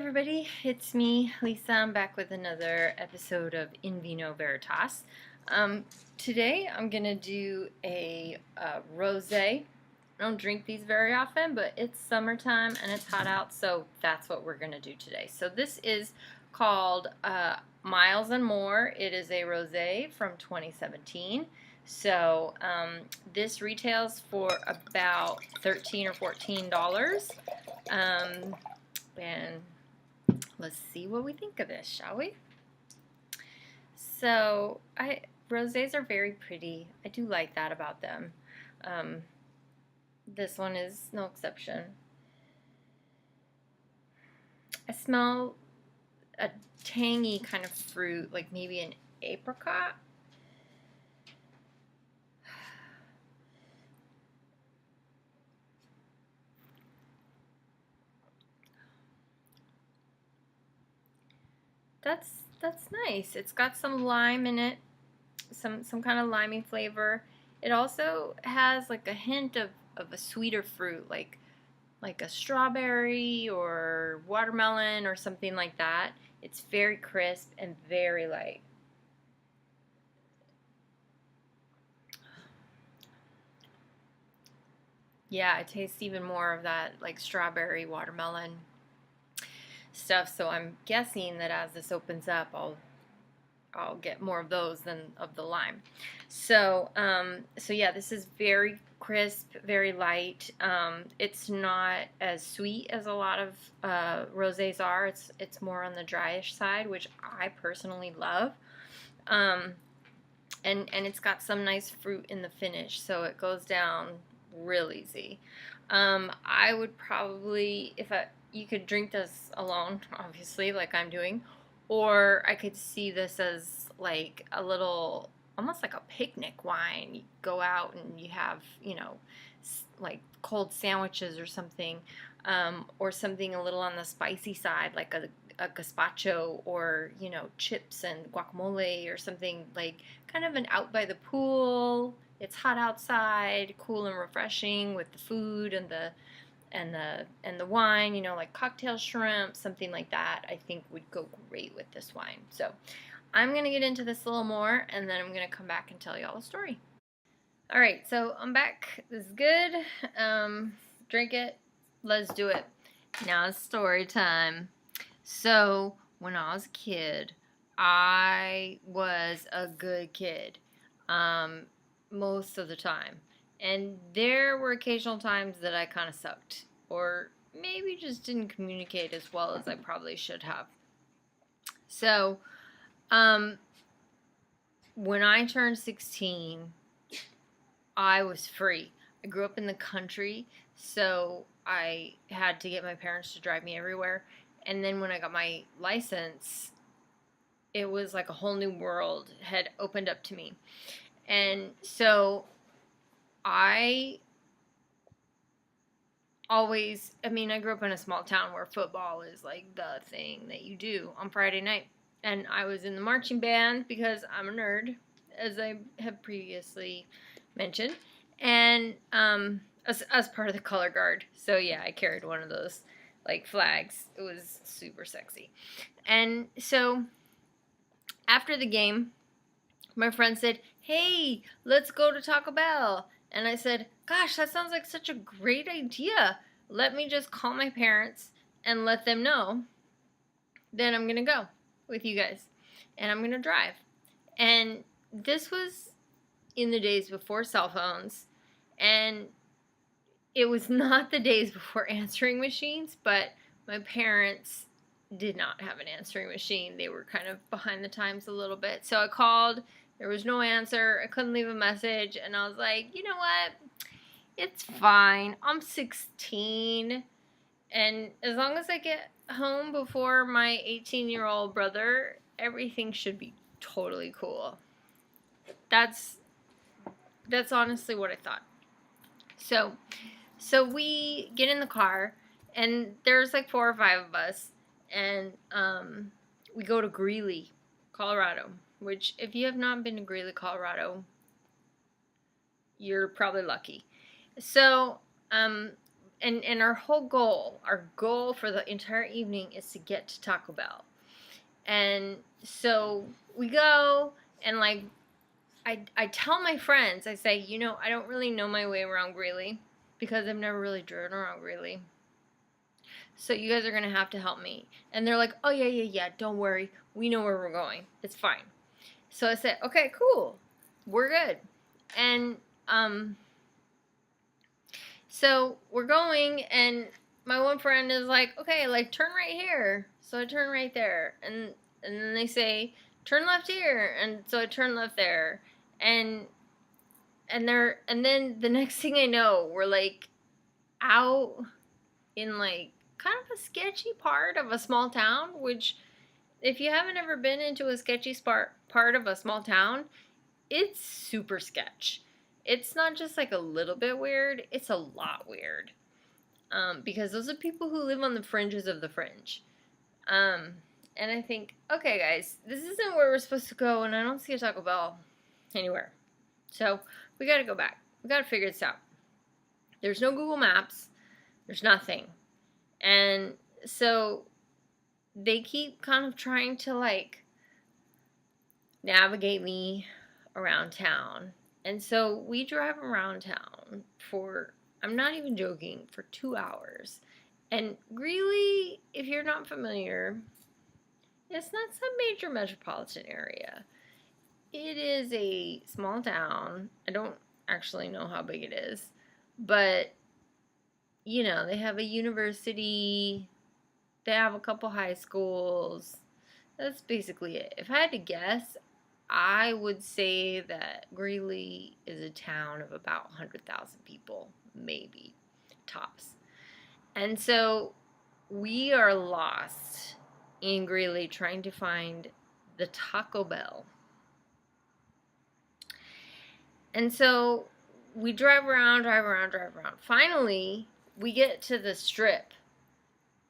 everybody, it's me, Lisa. I'm back with another episode of In Vino Veritas. Today I'm gonna do a rosé. I don't drink these very often, but it's summertime and it's hot out, so that's what we're gonna do today. So this is called Myles and More. It is a rosé from 2017. So this retails for about $13 or $14. And let's see what we think of this, shall we? So, rosés are very pretty. I do like that about them. This one is no exception. I smell a tangy kind of fruit, like maybe an apricot. That's nice. It's got some lime in it, some kind of limey flavor. It also has like a hint of a sweeter fruit, like a strawberry or watermelon or something like that. It's very crisp and very light. Yeah, I taste even more of that like strawberry, watermelon stuff, so I'm guessing that as this opens up, I'll get more of those than of the lime. So yeah, this is very crisp, very light. It's not as sweet as a lot of rosés are. It's more on the dryish side, which I personally love. And it's got some nice fruit in the finish, so it goes down real easy. I would probably, you could drink this alone, obviously, like I'm doing, or I could see this as like a little, almost like a picnic wine. You go out and you have, like cold sandwiches or something a little on the spicy side, like a gazpacho, or, chips and guacamole or something, like kind of an out by the pool. It's hot outside, cool and refreshing with the food and the wine, like cocktail shrimp, something like that, I think would go great with this wine. So I'm going to get into this a little more, and then I'm going to come back and tell you all the story. All right, so I'm back. This is good. Drink it. Let's do it. Now it's story time. So when I was a kid, I was a good kid most of the time. And there were occasional times that I kind of sucked, or maybe just didn't communicate as well as I probably should have. So, when I turned 16, I was free. I grew up in the country, so I had to get my parents to drive me everywhere. And then when I got my license, it was like a whole new world had opened up to me. And so I grew up in a small town where football is like the thing that you do on Friday night. And I was in the marching band because I'm a nerd, as I have previously mentioned. And as part of the color guard. So yeah, I carried one of those like flags. It was super sexy. And so after the game, my friend said, "Hey, let's go to Taco Bell." And I said, "Gosh, that sounds like such a great idea. Let me just call my parents and let them know. Then I'm going to go with you guys. And I'm going to drive." And this was in the days before cell phones. And it was not the days before answering machines, but my parents did not have an answering machine. They were kind of behind the times a little bit. So I called. There was no answer. I couldn't leave a message. And I was like, you know what? It's fine. I'm 16. And as long as I get home before my 18-year-old brother, everything should be totally cool. That's honestly what I thought. So we get in the car, and there's like 4 or 5 of us. And we go to Greeley, Colorado. Which, if you have not been to Greeley, Colorado, you're probably lucky. So, and our goal for the entire evening is to get to Taco Bell. And so we go, and like I tell my friends, I say, I don't really know my way around Greeley because I've never really driven around Greeley. So you guys are going to have to help me. And they're like, oh, yeah, don't worry. We know where we're going. It's fine. So I said, okay, cool. We're good. And so we're going, and my one friend is like, okay, like turn right here. So I turn right there. And then they say, turn left here. And so I turn left there. And then the next thing I know, we're like out in like kind of a sketchy part of a small town, which if you haven't ever been into a sketchy part of a small town, it's super sketch. It's not just like a little bit weird, it's a lot weird. Because those are people who live on the fringes of the fringe. And I think, okay, guys, this isn't where we're supposed to go, and I don't see a Taco Bell anywhere. So we gotta go back. We gotta figure this out. There's no Google Maps. There's nothing. And so they keep kind of trying to like navigate me around town. And so we drive around town for, I'm not even joking, for 2 hours. And Greeley, if you're not familiar, it's not some major metropolitan area. It is a small town. I don't actually know how big it is. But, they have a university. They have a couple high schools. That's basically it. If I had to guess, I would say that Greeley is a town of about 100,000 people, maybe, tops. And so we are lost in Greeley trying to find the Taco Bell. And so we drive around. Finally, we get to the Strip,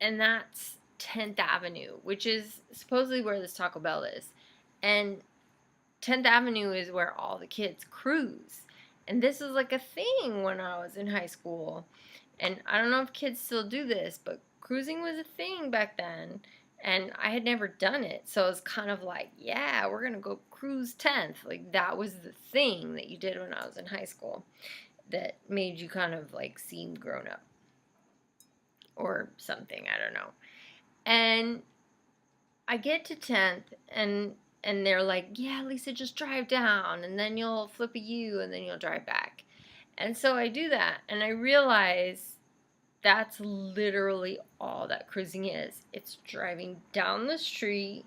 and that's 10th Avenue, which is supposedly where this Taco Bell is. And 10th Avenue is where all the kids cruise. And this is like a thing when I was in high school. And I don't know if kids still do this, but cruising was a thing back then. And I had never done it. So it was kind of like, yeah, we're going to go cruise 10th. Like that was the thing that you did when I was in high school that made you kind of like seem grown up. Or something, I don't know. And I get to 10th, and they're like, yeah, Lisa, just drive down, and then you'll flip a U, and then you'll drive back. And so I do that, and I realize that's literally all that cruising is. It's driving down the street,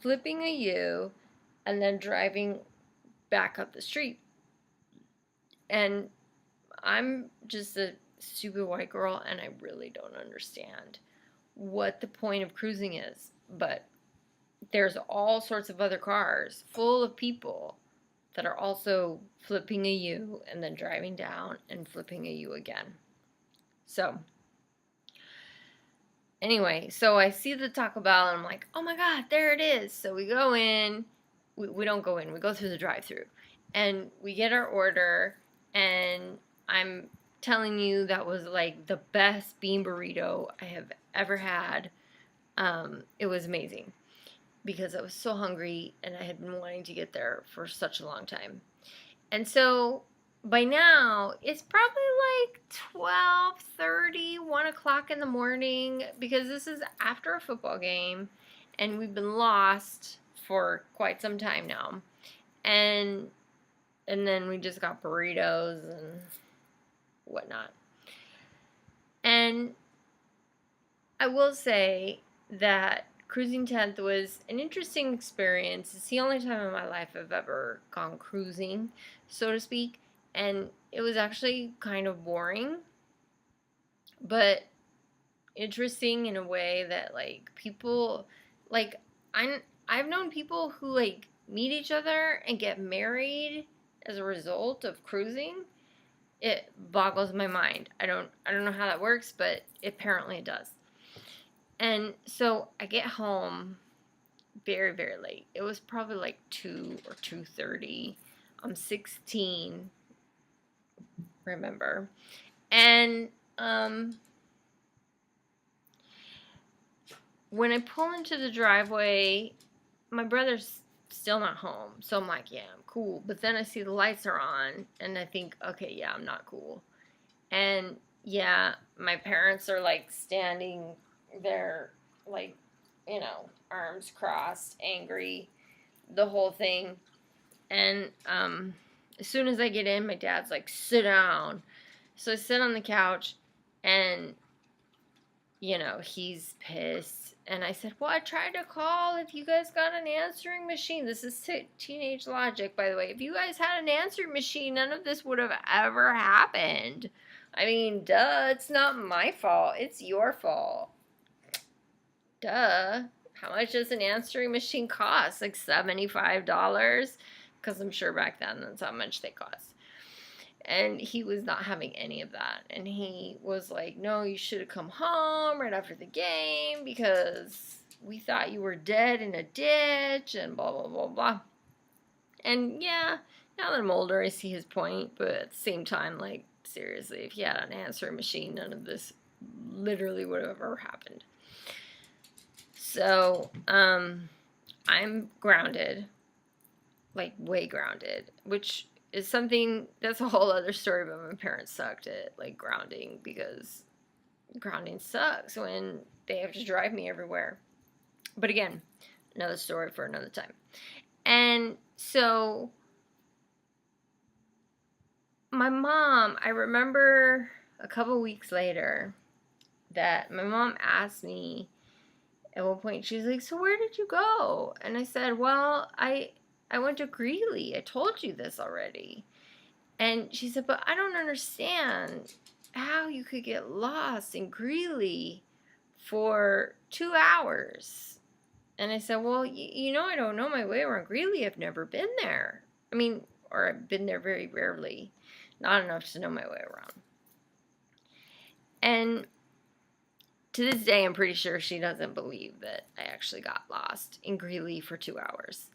flipping a U, and then driving back up the street. And I'm just a stupid white girl, and I really don't understand what the point of cruising is. But there's all sorts of other cars full of people that are also flipping a U and then driving down and flipping a U again. So anyway, so I see the Taco Bell, and I'm like, oh my God, there it is. So we go in. We don't go in. We go through the drive-thru. And we get our order, and I'm telling you, that was like the best bean burrito I have ever had. It was amazing because I was so hungry, and I had been wanting to get there for such a long time. And so by now it's probably like 12:30, 1 o'clock in the morning, because this is after a football game, and we've been lost for quite some time now. And then we just got burritos and whatnot. And I will say that cruising 10th was an interesting experience. It's the only time in my life I've ever gone cruising, so to speak. And it was actually kind of boring, but interesting in a way that like people, like I've known people who like meet each other and get married as a result of cruising. It boggles my mind. I don't know how that works, but apparently it does. And so I get home very, very late. It was probably like 2 or 2:30. I'm 16, remember. And um, when I pull into the driveway, my brother's still not home. So I'm like, yeah, I'm cool. But then I see the lights are on and I think, okay, yeah, I'm not cool. And yeah, my parents are like standing there, like, arms crossed, angry, the whole thing. And as soon as I get in, my dad's like, sit down. So I sit on the couch and, he's pissed. And I said, well, I tried to call if you guys got an answering machine. This is teenage logic, by the way. If you guys had an answering machine, none of this would have ever happened. I mean, duh, it's not my fault. It's your fault. Duh. How much does an answering machine cost? Like $75? Because I'm sure back then that's how much they cost. And he was not having any of that. And he was like, no, you should have come home right after the game because we thought you were dead in a ditch and blah, blah, blah, blah. And yeah, now that I'm older, I see his point. But at the same time, like, seriously, if you had an answering machine, none of this literally would have ever happened. So, I'm grounded. Like, way grounded. Which is something, that's a whole other story, but my parents sucked at, like, grounding, because grounding sucks when they have to drive me everywhere. But again, another story for another time. And so, my mom, I remember a couple weeks later that my mom asked me at one point, she's like, so where did you go? And I said, well, I went to Greeley. I told you this already. And she said, but I don't understand how you could get lost in Greeley for 2 hours. And I said, well, I don't know my way around Greeley. I've never been there. I mean, or I've been there very rarely. Not enough to know my way around. And to this day, I'm pretty sure she doesn't believe that I actually got lost in Greeley for 2 hours.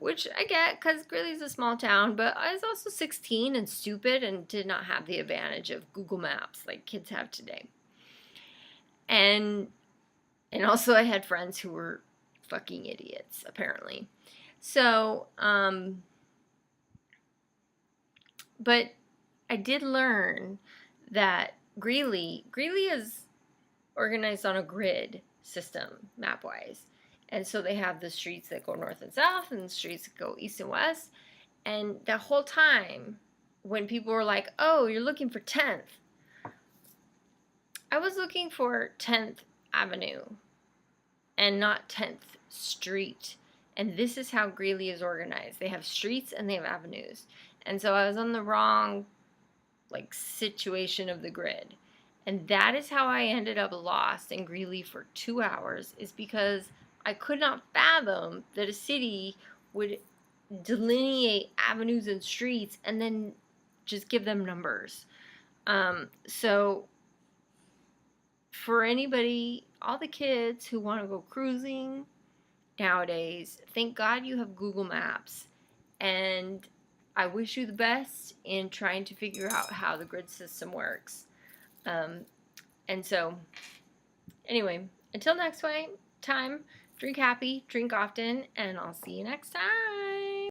Which I get, because Greeley's a small town, but I was also 16 and stupid and did not have the advantage of Google Maps like kids have today. And also I had friends who were fucking idiots, apparently. So, but I did learn that Greeley is organized on a grid system, map-wise. And so they have the streets that go north and south and the streets that go east and west. And the whole time, when people were like, oh, you're looking for 10th, I was looking for 10th Avenue and not 10th Street. And this is how Greeley is organized. They have streets and they have avenues. And so I was on the wrong, situation of the grid. And that is how I ended up lost in Greeley for 2 hours, is because I could not fathom that a city would delineate avenues and streets and then just give them numbers. So for anybody, all the kids who want to go cruising nowadays, thank God you have Google Maps. And I wish you the best in trying to figure out how the grid system works. And so, anyway, until next time, drink happy, drink often, and I'll see you next time.